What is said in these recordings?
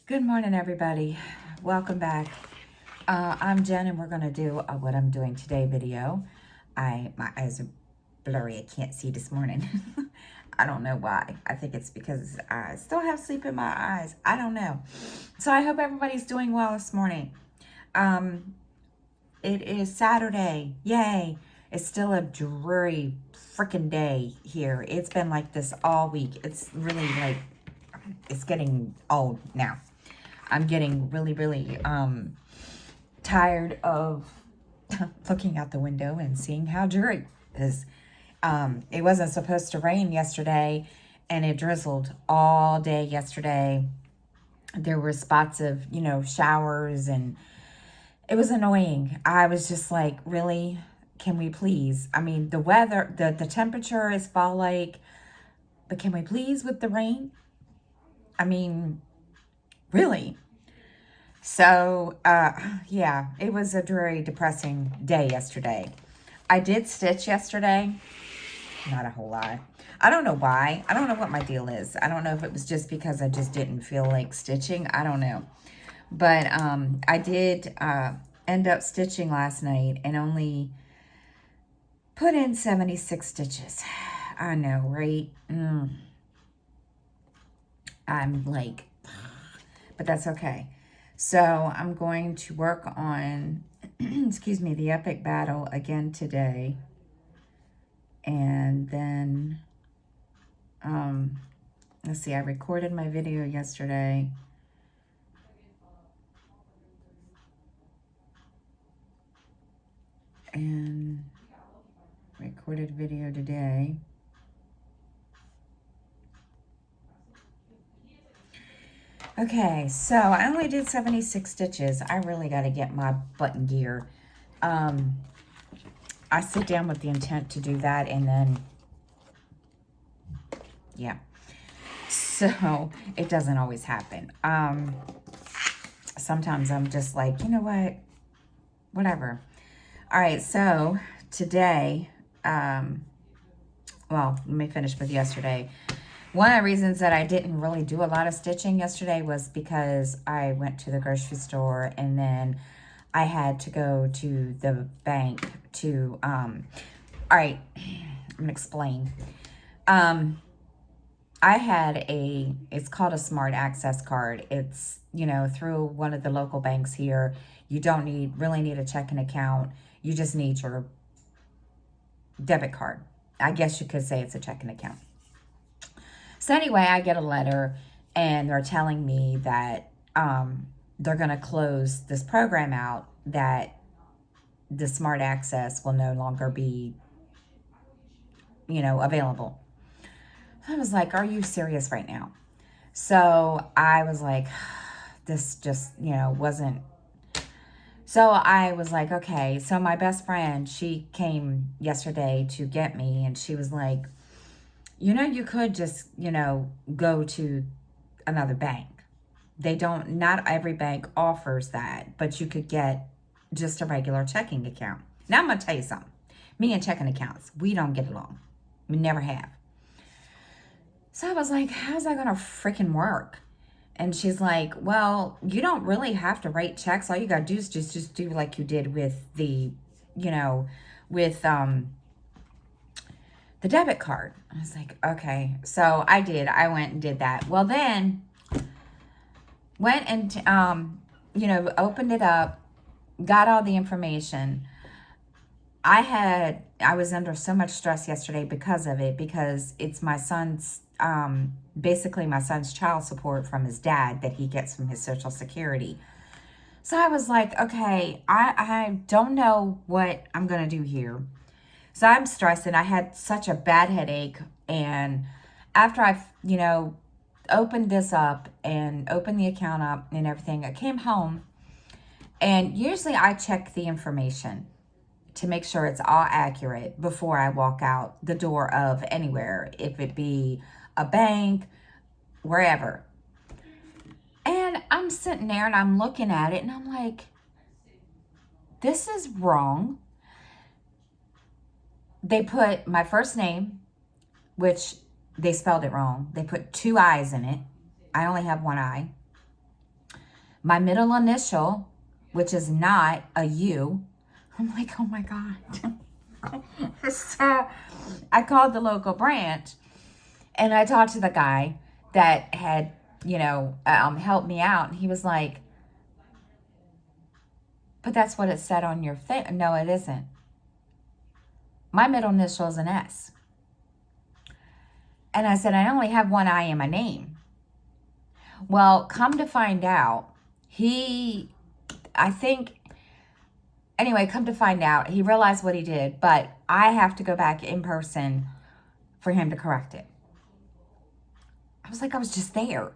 Good morning, everybody. Welcome back. I'm Jen, and we're going to do what I'm doing today video. My eyes are blurry. I can't see this morning. I don't know why. I think it's because I still have sleep in my eyes. I don't know. So I hope everybody's doing well this morning. It is Saturday. Yay. It's still a dreary freaking day here. It's been like this all week. It's really like, it's getting old now. I'm getting really tired of looking out the window and seeing how dreary it is. It wasn't supposed to rain yesterday, and it drizzled all day yesterday. There were spots of, showers, and it was annoying. I was just like, really? Can we please? I mean, the weather, the temperature is fall-like, but can we please with the rain? I mean, really? So, yeah, it was a very depressing day yesterday. I did stitch yesterday. Not a whole lot. I don't know why. I don't know what my deal is. I don't know if it was just because I just didn't feel like stitching. I don't know. But I did end up stitching last night and only put in 76 stitches. I know, right? I'm like, but that's okay. So I'm going to work on, excuse me, the epic battle again today. And then, let's see, I recorded my video yesterday. And recorded video today. Okay, so I only did 76 stitches. I really got to get my button gear. I sit down with the intent to do that, and then, yeah. So it doesn't always happen. Sometimes I'm just like, you know what? Whatever. All right, so today, well, let me finish with yesterday. One of the reasons that I didn't really do a lot of stitching yesterday was because I went to the grocery store and then I had to go to the bank to, all right, I'm going to explain. I had it's called a Smart Access card. It's, through one of the local banks here. You don't really need a checking account. You just need your debit card. I guess you could say it's a checking account. So anyway, I get a letter and they're telling me that they're going to close this program out, that the Smart Access will no longer be, available. I was like, are you serious right now? So I was like, this just, wasn't. So I was like, okay. So my best friend, she came yesterday to get me, and she was like, you could just, go to another bank. Not every bank offers that, but you could get just a regular checking account. Now I'm going to tell you something. Me and checking accounts, we don't get along. We never have. So I was like, how's that going to freaking work? And she's like, well, you don't really have to write checks. All you got to do is just do like you did with the, with the debit card. I was like, okay. So I did. I went and did that. Well, then went and, opened it up, got all the information. I was under so much stress yesterday because of it, because it's my son's, basically my son's child support from his dad that he gets from his Social Security. So I was like, okay, I don't know what I'm going to do here. So I'm stressed, and I had such a bad headache. And after I, opened this up and opened the account up and everything, I came home, and usually I check the information to make sure it's all accurate before I walk out the door of anywhere, if it be a bank, wherever. And I'm sitting there and I'm looking at it and I'm like, this is wrong. They put my first name, which they spelled it wrong. They put 2 I's in it. I only have 1 I. my middle initial, which is not a U. I'm like, oh my God. So I called the local branch and I talked to the guy that had, helped me out. And he was like, but that's what it said on your thing. No, it isn't. My middle initial is an S. And I said, I only have one I in my name. Well, come to find out, come to find out, he realized what he did, but I have to go back in person for him to correct it. I was like, I was just there.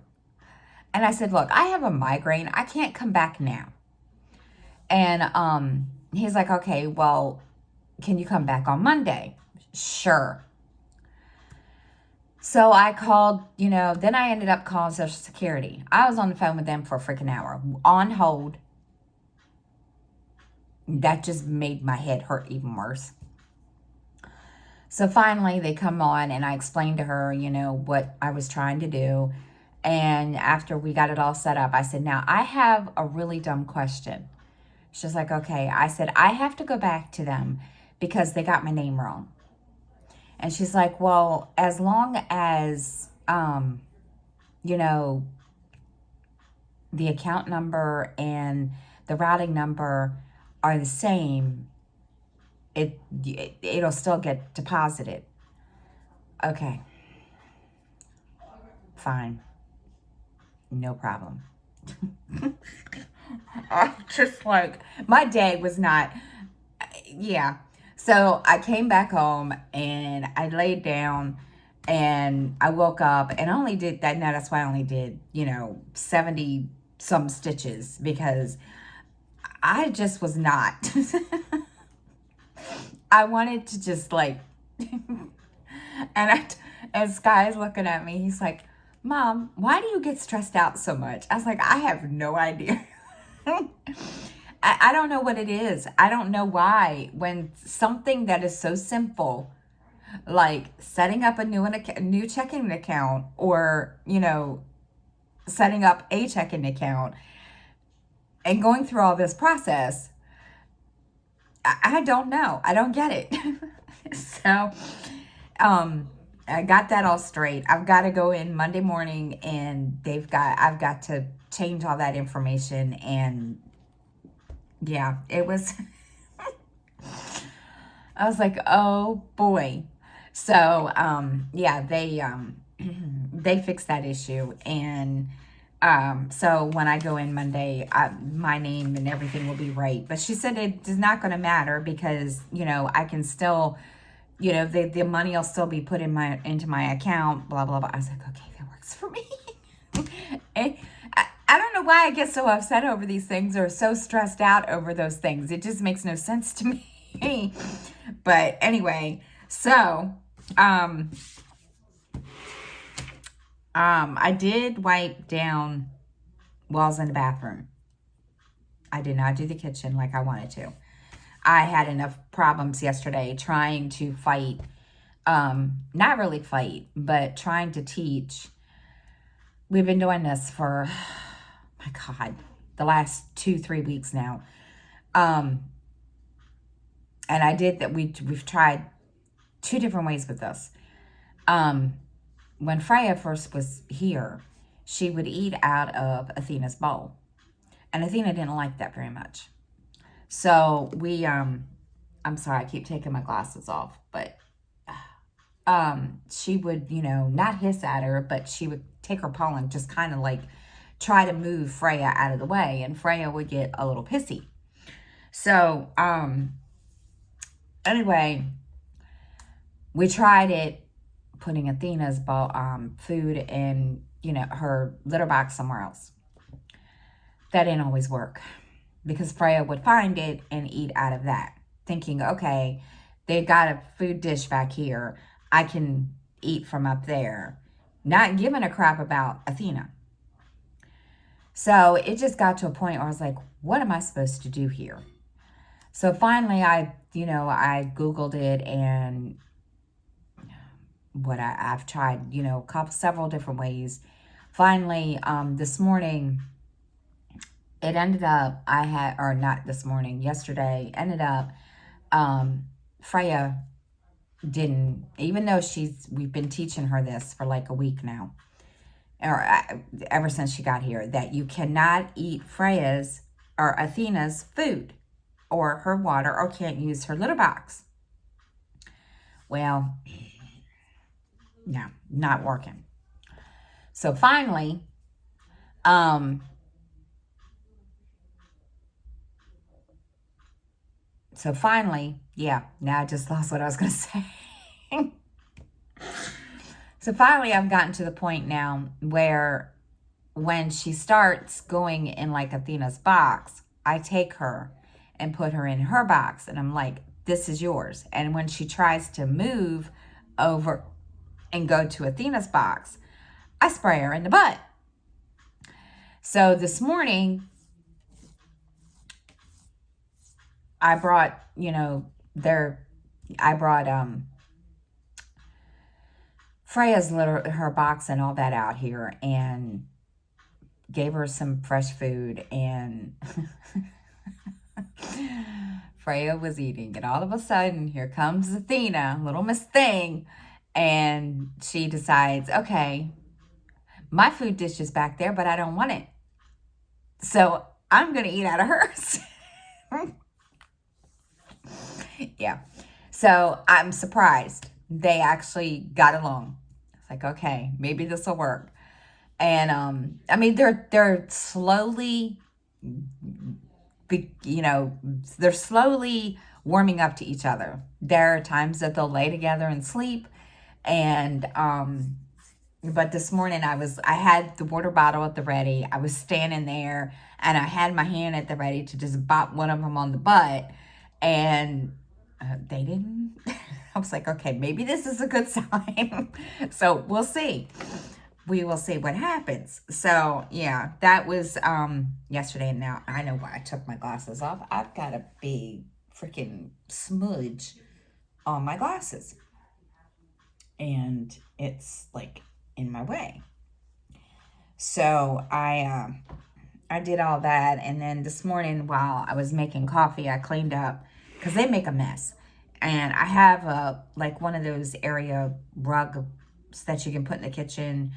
And I said, look, I have a migraine. I can't come back now. And he's like, okay, well, can you come back on Monday? Sure. So I called, then I ended up calling Social Security. I was on the phone with them for a freaking hour, on hold. That just made my head hurt even worse. So finally they come on and I explained to her, what I was trying to do. And after we got it all set up, I said, now I have a really dumb question. She's like, okay. I said, I have to go back to them because they got my name wrong. And she's like, well, as long as, the account number and the routing number are the same, it'll still get deposited. Okay. Fine. No problem. Just like, my day was not, yeah. So I came back home and I laid down and I woke up and I only did that. Now that's why I only did, 70 some stitches because I just was not. I wanted to just like, and Sky's looking at me. He's like, Mom, why do you get stressed out so much? I was like, I have no idea. I don't know what it is. I don't know why. When something that is so simple, like setting up a new checking account or, setting up a checking account and going through all this process, I don't know. I don't get it. So, I got that all straight. I've got to go in Monday morning and I've got to change all that information. And yeah, it was, I was like, oh boy. So, yeah, they fixed that issue. And, so when I go in Monday, my name and everything will be right. But she said it is not going to matter because, I can still, the money will still be put into my account, blah, blah, blah. I was like, okay, that works for me. And I don't know why I get so upset over these things or so stressed out over those things. It just makes no sense to me. But anyway, so, I did wipe down walls in the bathroom. I did not do the kitchen like I wanted to. I had enough problems yesterday trying to fight, not really fight, but trying to teach. We've been doing this for, my God, the last 2-3 weeks now. And I did that. We've tried 2 different ways with this. When Freya first was here, she would eat out of Athena's bowl. And Athena didn't like that very much. So we, I'm sorry, I keep taking my glasses off, but, she would, not hiss at her, but she would take her paw and just kind of like try to move Freya out of the way, and Freya would get a little pissy. So, anyway, we tried it, putting Athena's food in, her litter box somewhere else. That didn't always work because Freya would find it and eat out of that, thinking, okay, they've got a food dish back here. I can eat from up there, not giving a crap about Athena. So it just got to a point where I was like, what am I supposed to do here? So finally I Googled it, and I've tried, several different ways. Finally, this morning it ended up, or not this morning, yesterday, ended up, Freya didn't, even though we've been teaching her this for like a week now, or ever since she got here, that you cannot eat Freya's or Athena's food or her water, or can't use her litter box. Well, no, not working. So finally, yeah, now I just lost what I was going to say. So finally, I've gotten to the point now where when she starts going in like Athena's box, I take her and put her in her box, and I'm like, this is yours. And when she tries to move over and go to Athena's box, I spray her in the butt. So this morning, I brought, Freya's her box and all that out here, and gave her some fresh food, and Freya was eating, and all of a sudden, here comes Athena, little Miss Thing, and she decides, okay, my food dish is back there, but I don't want it. So I'm going to eat out of hers. Yeah. So I'm surprised they actually got along. It's like, okay, maybe this will work. And I mean, they're slowly, they're slowly warming up to each other. There are times that they'll lay together and sleep, and but this morning I had the water bottle at the ready. I was standing there, and I had my hand at the ready to just bop one of them on the butt, and they didn't. I was like, okay, maybe this is a good sign. So we'll see. We will see what happens. So yeah, that was yesterday. And now I know why I took my glasses off. I've got a big freaking smudge on my glasses, and it's like in my way. So I did all that, and then this morning while I was making coffee, I cleaned up because they make a mess. And I have like one of those area rugs that you can put in the kitchen,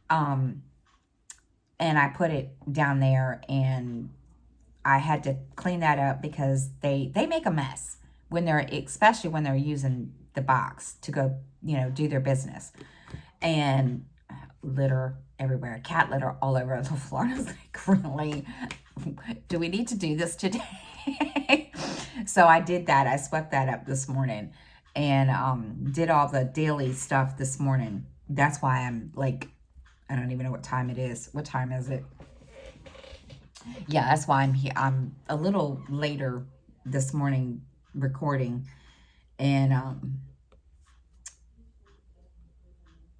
and I put it down there, and I had to clean that up because they make a mess especially when they're using the box to go, do their business, and litter everywhere, cat litter all over the floor. I was like, really? Do we need to do this today? So I did that. I swept that up this morning, and did all the daily stuff this morning. That's why I'm like, I don't even know what time it is. What time is it? Yeah, that's why I'm here. I'm a little later this morning recording, and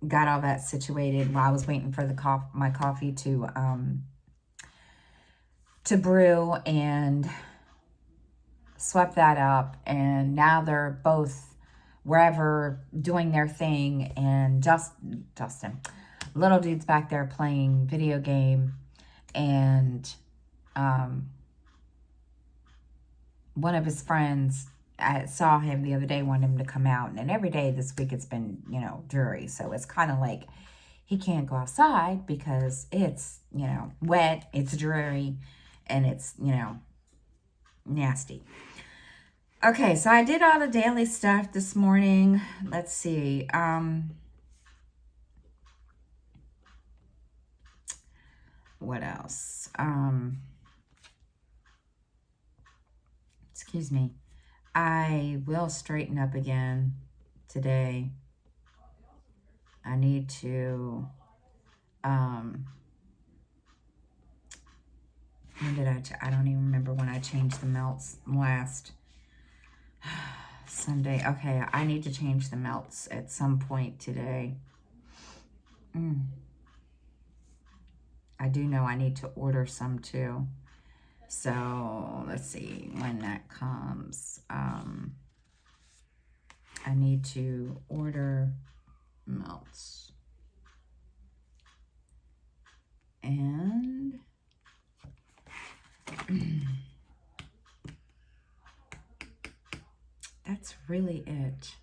got all that situated while I was waiting for my coffee to brew, and swept that up. And now they're both wherever doing their thing, and Justin, little dude's back there playing video game, and one of his friends, I saw him the other day, wanted him to come out, and every day this week it's been, dreary. So it's kind of like he can't go outside because it's, wet, it's dreary, and it's, nasty. Okay, so I did all the daily stuff this morning. Let's see. What else? Excuse me. I will straighten up again today. I need to, when did I don't even remember when I changed the melts last Sunday. Okay, I need to change the melts at some point today. I do know I need to order some too. So let's see when that comes. I need to order melts. And That's really it.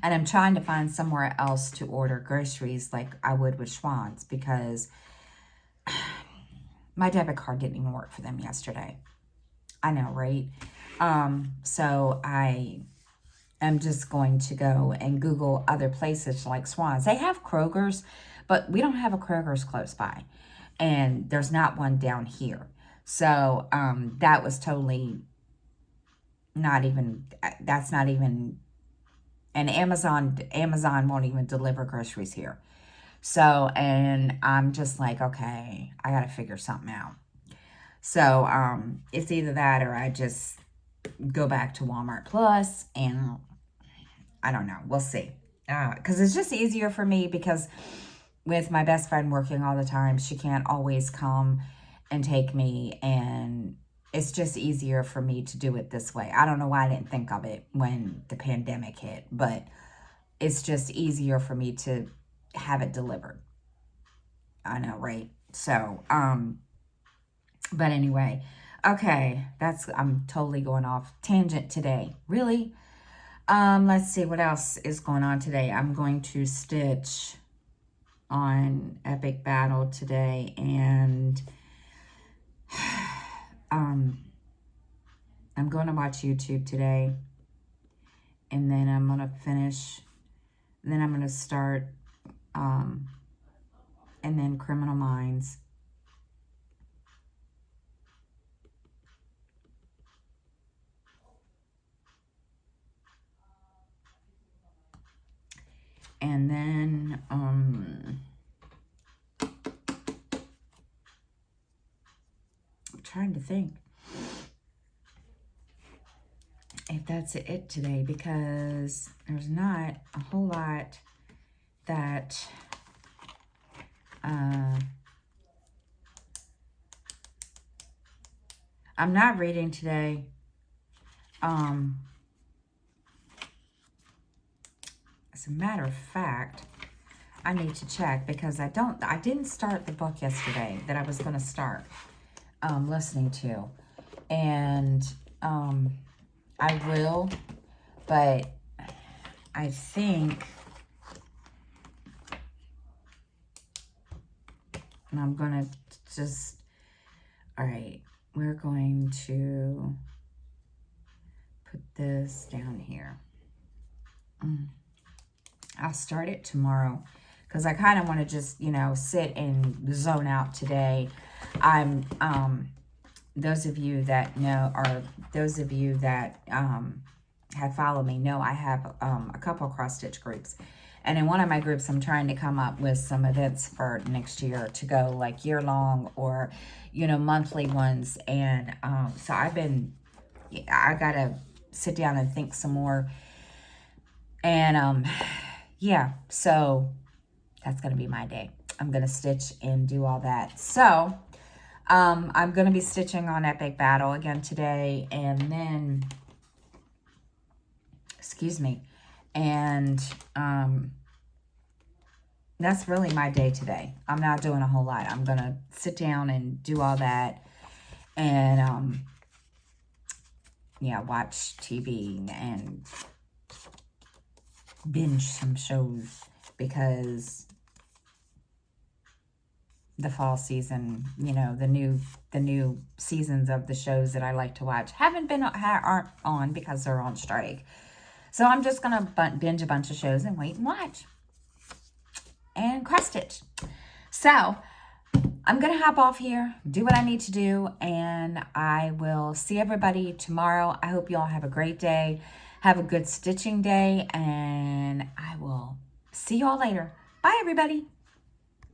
And I'm trying to find somewhere else to order groceries like I would with Schwann's, because my debit card didn't even work for them yesterday. I know, right? So I am just going to go and Google other places like Schwann's. They have Kroger's, but we don't have a Kroger's close by. And there's not one down here. So that was totally not even, that's not even, and Amazon won't even deliver groceries here. So, and I'm just like, okay, I got to figure something out. So, it's either that or I just go back to Walmart Plus, and I don't know. We'll see. Because it's just easier for me, because with my best friend working all the time, she can't always come and take me, and it's just easier for me to do it this way. I don't know why I didn't think of it when the pandemic hit, but it's just easier for me to have it delivered. I know, right? So, but anyway, okay, I'm totally going off tangent today. Really? Let's see what else is going on today. I'm going to stitch on Epic Battle today, and I'm going to watch YouTube today, and then I'm going to finish, and then I'm going to start, and then Criminal Minds. And then, I'm trying to think if that's it today, because there's not a whole lot that, I'm not reading today. As a matter of fact, I need to check, because I didn't start the book yesterday that I was going to start listening to. And I will, but I think I'm going to just, all right, we're going to put this down here. I'll start it tomorrow, because I kind of want to just, sit and zone out today. I'm, those of you that know, or those of you that have followed me know I have a couple cross stitch groups. And in one of my groups, I'm trying to come up with some events for next year to go like year long, or, monthly ones. And so I got to sit down and think some more. And yeah, so that's going to be my day. I'm going to stitch and do all that. So I'm going to be stitching on Epic Battle again today. And then, excuse me. And that's really my day today. I'm not doing a whole lot. I'm going to sit down and do all that. And, yeah, watch TV and binge some shows, because the fall season, the new seasons of the shows that I like to watch aren't on, because they're on strike. So I'm just gonna binge a bunch of shows and wait and watch and cross stitch. So I'm gonna hop off here, do what I need to do, and I will see everybody tomorrow. I hope you all have a great day. Have a good stitching day, and I will see you all later. Bye, everybody.